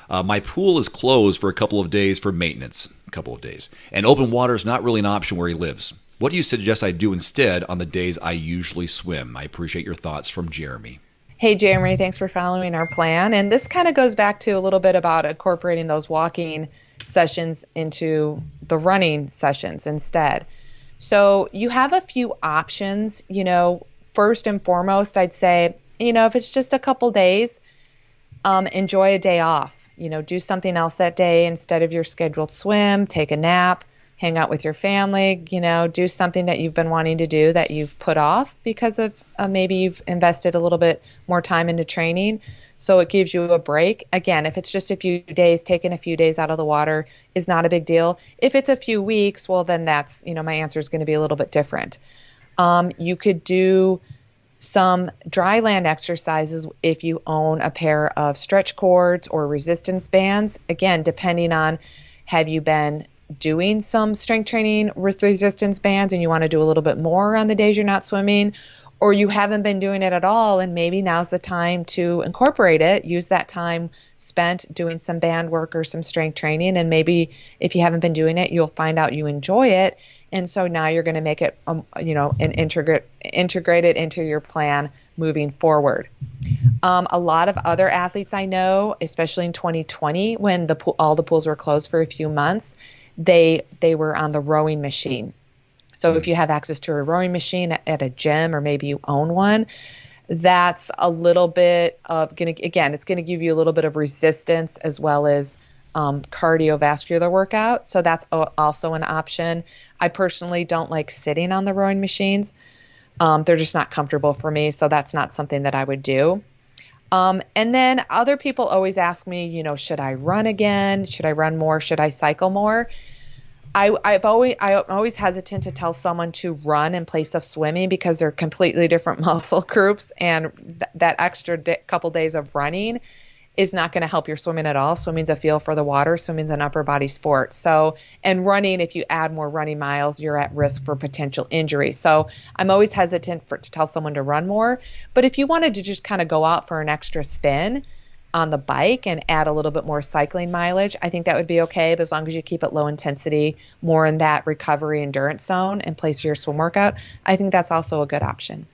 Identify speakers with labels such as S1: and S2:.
S1: My pool is closed for a couple of days for maintenance, a couple of days, and open water is not really an option where he lives. What do you suggest I do instead on the days I usually swim? I appreciate your thoughts from Jeremy.
S2: Hey, Jeremy, thanks for following our plan. And this kind of goes back to a little bit about incorporating those walking sessions into the running sessions instead. So you have a few options. First and foremost, I'd say, if it's just a couple days, enjoy a day off. Do something else that day instead of your scheduled swim, take a nap, hang out with your family, do something that you've been wanting to do that you've put off because of maybe you've invested a little bit more time into training. So it gives you a break. Again, if it's just a few days, taking a few days out of the water is not a big deal. If it's a few weeks, well, then that's, my answer is going to be a little bit different. You could do some dry land exercises if you own a pair of stretch cords or resistance bands. Again, depending on, have you been doing some strength training with resistance bands and you want to do a little bit more on the days you're not swimming, or you haven't been doing it at all and maybe now's the time to incorporate it. Use that time spent doing some band work or some strength training, and maybe if you haven't been doing it, you'll find out you enjoy it, and so now you're going to make it and integrate it into your plan moving forward. A lot of other athletes I know, especially in 2020 when all the pools were closed for a few months, they were on the rowing machine. So if you have access to a rowing machine at a gym, or maybe you own one, that's a little bit of it's going to give you a little bit of resistance as well as cardiovascular workout. So that's also an option. I personally don't like sitting on the rowing machines. They're just not comfortable for me. So that's not something that I would do. And then other people always ask me, should I run again? Should I run more? Should I cycle more? I'm always hesitant to tell someone to run in place of swimming because they're completely different muscle groups, and that extra couple days of running is not going to help your swimming at all. Swimming's a feel for the water. Swimming's an upper body sport. So, and running, if you add more running miles, you're at risk for potential injury. So I'm always hesitant to tell someone to run more. But if you wanted to just kind of go out for an extra spin on the bike and add a little bit more cycling mileage, I think that would be okay. But as long as you keep it low intensity, more in that recovery endurance zone in place of your swim workout, I think that's also a good option.